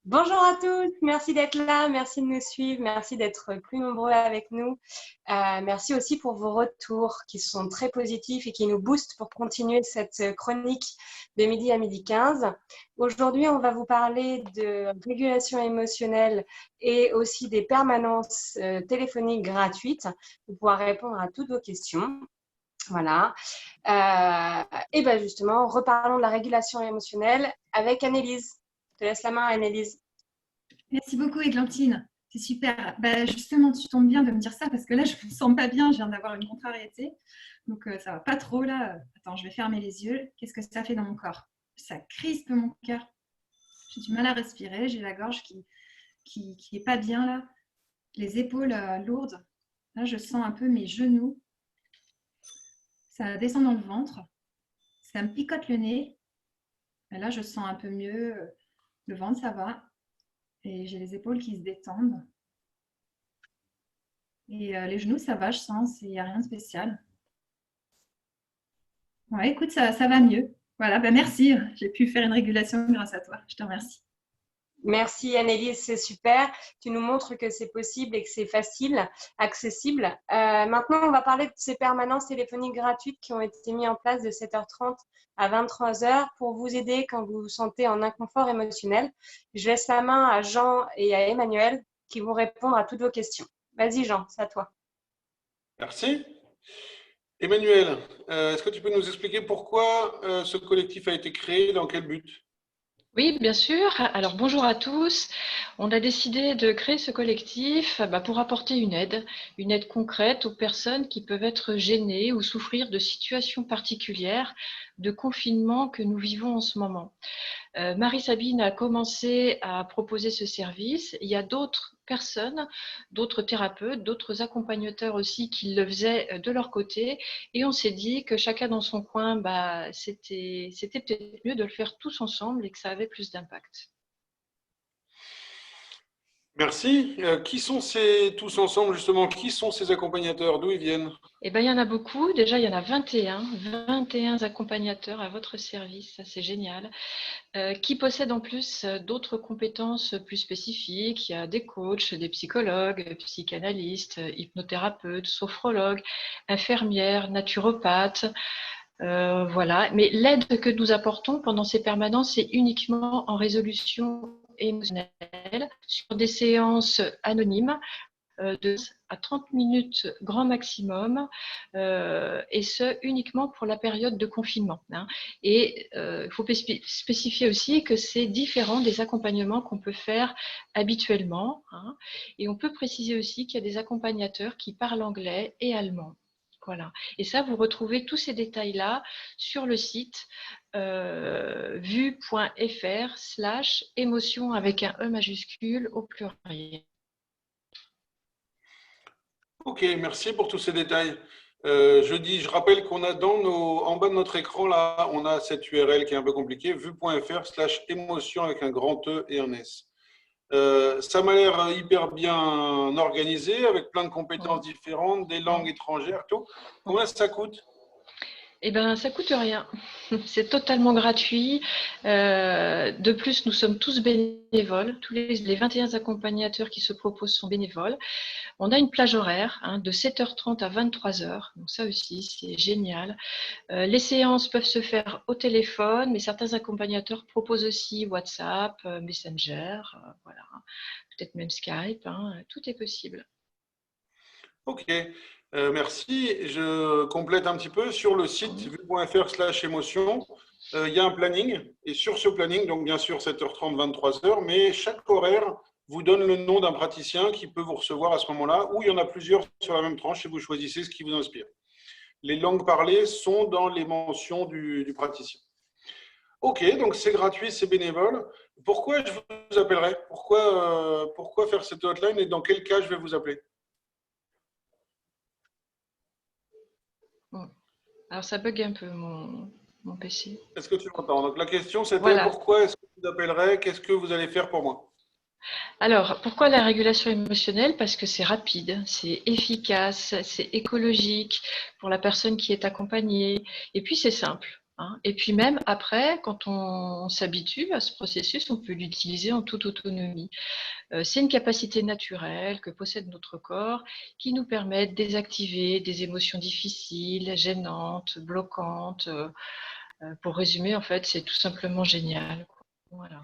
Bonjour à tous, merci d'être là, merci de nous suivre, merci d'être plus nombreux avec nous. Merci aussi pour vos retours qui sont très positifs et qui nous boostent pour continuer cette chronique de midi à midi 15. Aujourd'hui, on va vous parler de régulation émotionnelle et aussi des permanences téléphoniques gratuites pour pouvoir répondre à toutes vos questions. Voilà. Et bien justement, reparlons de la régulation émotionnelle avec Annelise. Je te laisse la main, Annelise. Merci beaucoup, Églantine. C'est super. Justement, tu tombes bien de me dire ça parce que là, je ne me sens pas bien. Je viens d'avoir une contrariété. Donc, ça va pas trop là. Attends, je vais fermer les yeux. Qu'est-ce que ça fait dans mon corps? Ça crispe mon cœur. J'ai du mal à respirer. J'ai la gorge qui est pas bien là. Les épaules lourdes. Là, je sens un peu mes genoux. Ça descend dans le ventre. Ça me picote le nez. Et là, je sens un peu mieux. Le ventre, ça va. Et j'ai les épaules qui se détendent. Et les genoux, ça va, je sens, il n'y a rien de spécial. Ouais, écoute, ça va mieux. Voilà, merci. J'ai pu faire une régulation grâce à toi. Je te remercie. Merci Annelise, c'est super. Tu nous montres que c'est possible et que c'est facile, accessible. Maintenant, on va parler de ces permanences téléphoniques gratuites qui ont été mises en place de 7h30 à 23h pour vous aider quand vous vous sentez en inconfort émotionnel. Je laisse la main à Jean et à Emmanuel qui vont répondre à toutes vos questions. Vas-y Jean, c'est à toi. Merci. Emmanuel, est-ce que tu peux nous expliquer pourquoi ce collectif a été créé, dans quel but? Oui, bien sûr. Alors, bonjour à tous. On a décidé de créer ce collectif pour apporter une aide concrète aux personnes qui peuvent être gênées ou souffrir de situations particulières de confinement que nous vivons en ce moment. Marie-Sabine a commencé à proposer ce service. Il y a d'autres personnes, d'autres thérapeutes, d'autres accompagnateurs aussi qui le faisaient de leur côté. Et on s'est dit que chacun dans son coin, c'était peut-être mieux de le faire tous ensemble et que ça avait plus d'impact. Merci. Qui sont ces tous ensemble, justement? Qui sont ces accompagnateurs? D'où ils viennent? Eh bien, il y en a beaucoup. Déjà, il y en a 21 accompagnateurs à votre service. Ça, c'est génial. Qui possèdent en plus d'autres compétences plus spécifiques. Il y a des coachs, des psychologues, psychanalystes, hypnothérapeutes, sophrologues, infirmières, naturopathes. Voilà. Mais l'aide que nous apportons pendant ces permanences, c'est uniquement en résolution émotionnelle sur des séances anonymes de à 30 minutes grand maximum, et ce uniquement pour la période de confinement. Et il faut spécifier aussi que c'est différent des accompagnements qu'on peut faire habituellement. Et on peut préciser aussi qu'il y a des accompagnateurs qui parlent anglais et allemand. Voilà. Et ça, vous retrouvez tous ces détails-là sur le site vu.fr/émotion avec un E majuscule au pluriel. Ok, merci pour tous ces détails. Je rappelle qu'on a en bas de notre écran, là, on a cette URL qui est un peu compliquée, vu.fr/émotion avec un grand E et un S. Ça m'a l'air hyper bien organisé, avec plein de compétences différentes, des langues étrangères, tout. Combien ça coûte? Eh bien, ça coûte rien. C'est totalement gratuit. De plus, nous sommes tous bénévoles. Tous les 21 accompagnateurs qui se proposent sont bénévoles. On a une plage horaire de 7h30 à 23h. Donc ça aussi, c'est génial. Les séances peuvent se faire au téléphone, mais certains accompagnateurs proposent aussi WhatsApp, Messenger, voilà. Peut-être même Skype. Tout est possible. Ok, merci. Je complète un petit peu. Sur le site vu.fr/émotion, il y a un planning. Et sur ce planning, donc bien sûr 7h30, 23h, mais chaque horaire vous donne le nom d'un praticien qui peut vous recevoir à ce moment-là, ou il y en a plusieurs sur la même tranche et vous choisissez ce qui vous inspire. Les langues parlées sont dans les mentions du praticien. Ok, donc c'est gratuit, c'est bénévole. Pourquoi je vous appellerai? Pourquoi faire cette hotline et dans quel cas je vais vous appeler? Alors ça bug un peu mon PC. Est-ce que tu m'entends? Donc la question c'était Voilà. pourquoi est-ce que je vous appellerai? Qu'est-ce que vous allez faire pour moi? Alors, pourquoi la régulation émotionnelle? Parce que c'est rapide, c'est efficace, c'est écologique pour la personne qui est accompagnée, et puis c'est simple. hein. Et puis même après, quand on s'habitue à ce processus, on peut l'utiliser en toute autonomie. C'est une capacité naturelle que possède notre corps qui nous permet de désactiver des émotions difficiles, gênantes, bloquantes. Pour résumer, en fait, c'est tout simplement génial. Voilà.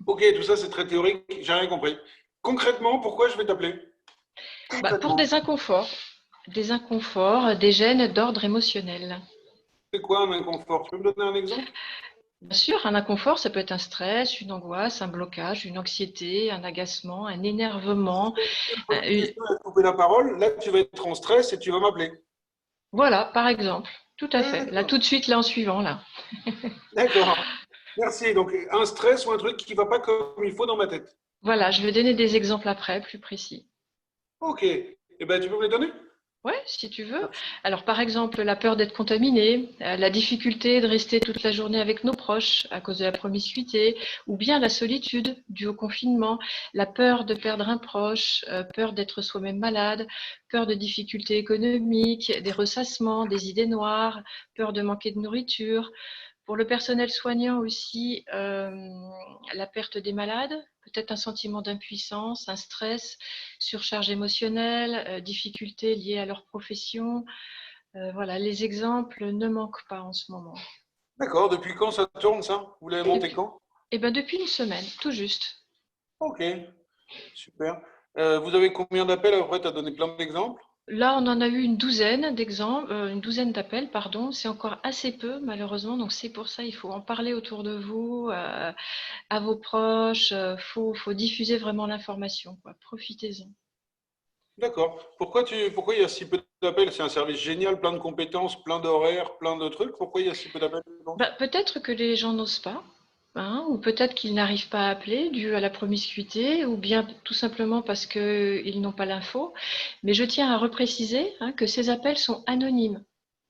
Ok, tout ça c'est très théorique, j'ai rien compris. Concrètement, pourquoi je vais t'appeler? Pour des inconforts, des gènes d'ordre émotionnel. C'est quoi un inconfort? Tu peux me donner un exemple? Bien sûr, un inconfort, ça peut être un stress, une angoisse, un blocage, une anxiété, un agacement, un énervement. Pose une question et couper la parole. Là, tu vas être en stress et tu vas m'appeler. Voilà, par exemple. Tout à fait. Là, D'accord. tout de suite, là, en suivant, là. D'accord. Merci. Donc, un stress ou un truc qui ne va pas comme il faut dans ma tête. Voilà, je vais donner des exemples après, plus précis. Ok. Eh ben, tu peux me les donner? Ouais, si tu veux. Alors, par exemple, la peur d'être contaminé, la difficulté de rester toute la journée avec nos proches à cause de la promiscuité, ou bien la solitude due au confinement, la peur de perdre un proche, peur d'être soi-même malade, peur de difficultés économiques, des ressassements, des idées noires, peur de manquer de nourriture. Pour le personnel soignant aussi, la perte des malades, peut-être un sentiment d'impuissance, un stress, surcharge émotionnelle, difficultés liées à leur profession. Voilà, les exemples ne manquent pas en ce moment. D'accord. Depuis quand ça tourne, ça? Vous l'avez monté Depuis, quand? depuis une semaine, tout juste. Ok. Super. Vous avez combien d'appels après? Tu as donné plein d'exemples. Là, on en a eu une douzaine d'exemples, une douzaine d'appels, pardon. C'est encore assez peu, malheureusement. Donc, c'est pour ça, il faut en parler autour de vous, à vos proches. Faut diffuser vraiment l'information, quoi. Profitez-en. D'accord. Pourquoi il y a si peu d'appels? C'est un service génial, plein de compétences, plein d'horaires, plein de trucs. Pourquoi il y a si peu d'appels, tu penses? Peut-être que les gens n'osent pas, hein, ou peut-être qu'ils n'arrivent pas à appeler dû à la promiscuité, ou bien tout simplement parce qu'ils n'ont pas l'info. Mais je tiens à repréciser, hein, que ces appels sont anonymes,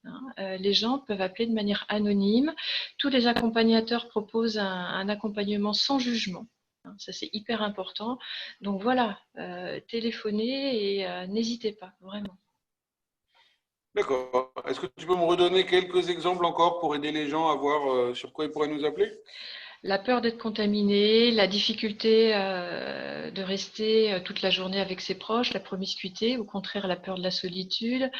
hein. Les gens peuvent appeler de manière anonyme. Tous les accompagnateurs proposent un accompagnement sans jugement, hein. Ça, c'est hyper important. Donc voilà, téléphonez et n'hésitez pas, vraiment. D'accord. Est-ce que tu peux me redonner quelques exemples encore pour aider les gens à voir sur quoi ils pourraient nous appeler? La peur d'être contaminé, la difficulté de rester toute la journée avec ses proches, la promiscuité, au contraire la peur de la solitude,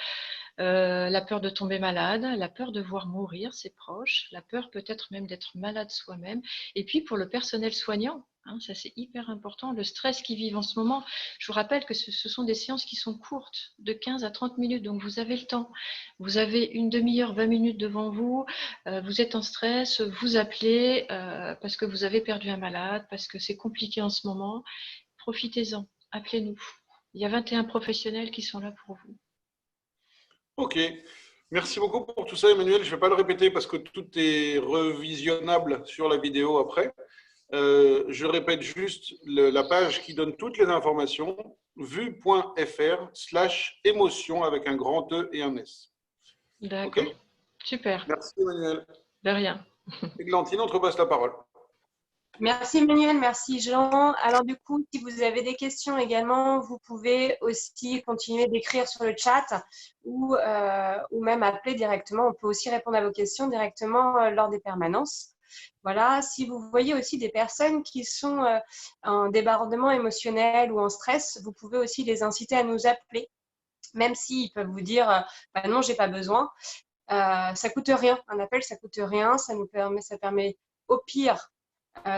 la peur de tomber malade, la peur de voir mourir ses proches, la peur peut-être même d'être malade soi-même. Et puis pour le personnel soignant, hein, ça c'est hyper important, le stress qu'ils vivent en ce moment. Je vous rappelle que ce sont des séances qui sont courtes, de 15 à 30 minutes, donc vous avez le temps. Vous avez une demi-heure, 20 minutes devant vous, vous êtes en stress, vous appelez parce que vous avez perdu un malade, parce que c'est compliqué en ce moment. Profitez-en, appelez-nous. Il y a 21 professionnels qui sont là pour vous. Ok. Merci beaucoup pour tout ça, Emmanuel. Je ne vais pas le répéter parce que tout est revisionnable sur la vidéo après. Je répète juste la page qui donne toutes les informations, vue.fr/émotion avec un grand E et un S. Ok? D'accord, super, Merci, Emmanuel. de rien. Églantine, on te repasse la parole. Merci Emmanuel, merci Jean. Alors du coup, si vous avez des questions également, vous pouvez aussi continuer d'écrire sur le chat ou même appeler directement. On peut aussi répondre à vos questions directement lors des permanences. Voilà, si vous voyez aussi des personnes qui sont en débordement émotionnel ou en stress, vous pouvez aussi les inciter à nous appeler, même s'ils peuvent vous dire bah non, j'ai pas besoin. Ça coûte rien, un appel, ça coûte rien, ça permet au pire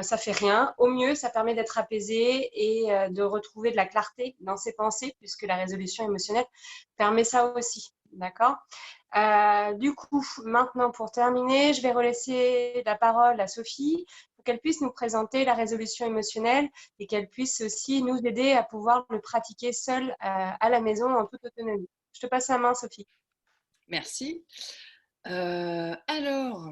ça fait rien. Au mieux, ça permet d'être apaisé et de retrouver de la clarté dans ses pensées, puisque la résolution émotionnelle permet ça aussi. D'accord? Du coup, maintenant, pour terminer, je vais relaisser la parole à Sophie pour qu'elle puisse nous présenter la résolution émotionnelle et qu'elle puisse aussi nous aider à pouvoir le pratiquer seule à la maison en toute autonomie. Je te passe la main, Sophie. Merci. Alors,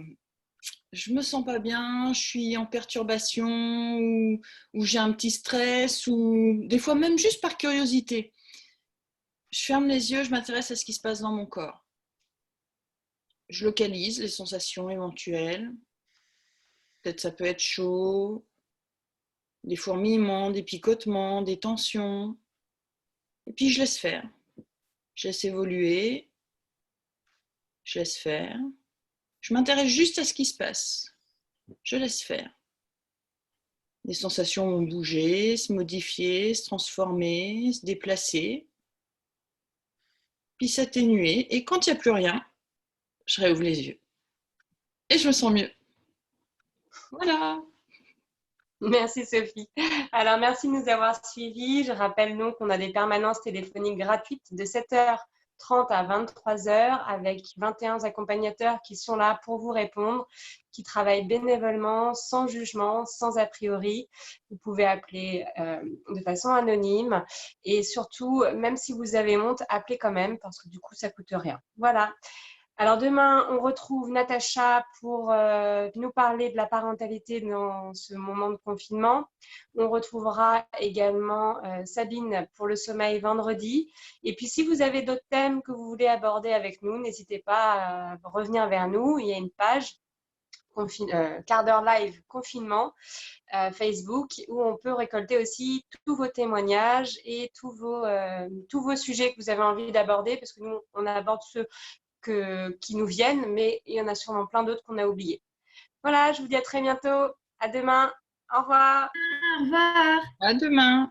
je me sens pas bien, je suis en perturbation ou j'ai un petit stress ou des fois même juste par curiosité. Je ferme les yeux, je m'intéresse à ce qui se passe dans mon corps. Je localise les sensations éventuelles. Peut-être ça peut être chaud, des fourmillements, des picotements, des tensions. Et puis je laisse faire. Je laisse évoluer. Je laisse faire. Je m'intéresse juste à ce qui se passe. Je laisse faire. Les sensations vont bouger, se modifier, se transformer, se déplacer, puis s'atténuer. Et quand il n'y a plus rien, je réouvre les yeux. Et je me sens mieux. Voilà. Merci Sophie. Alors merci de nous avoir suivis. Je rappelle donc qu'on a des permanences téléphoniques gratuites de 7h30 à 23h avec 21 accompagnateurs qui sont là pour vous répondre, qui travaillent bénévolement, sans jugement, sans a priori. Vous pouvez appeler de façon anonyme et surtout, même si vous avez honte, appelez quand même parce que du coup, ça ne coûte rien. Voilà. Alors demain, on retrouve Natacha pour nous parler de la parentalité dans ce moment de confinement. On retrouvera également Sabine pour le sommeil vendredi. Et puis si vous avez d'autres thèmes que vous voulez aborder avec nous, n'hésitez pas à revenir vers nous. Il y a une page quart d'heure live confinement Facebook où on peut récolter aussi tous vos témoignages et tous vos sujets que vous avez envie d'aborder parce que nous, on aborde ceux qui nous viennent, mais il y en a sûrement plein d'autres qu'on a oubliés. Voilà, je vous dis à très bientôt. À demain. Au revoir. Au revoir. À demain.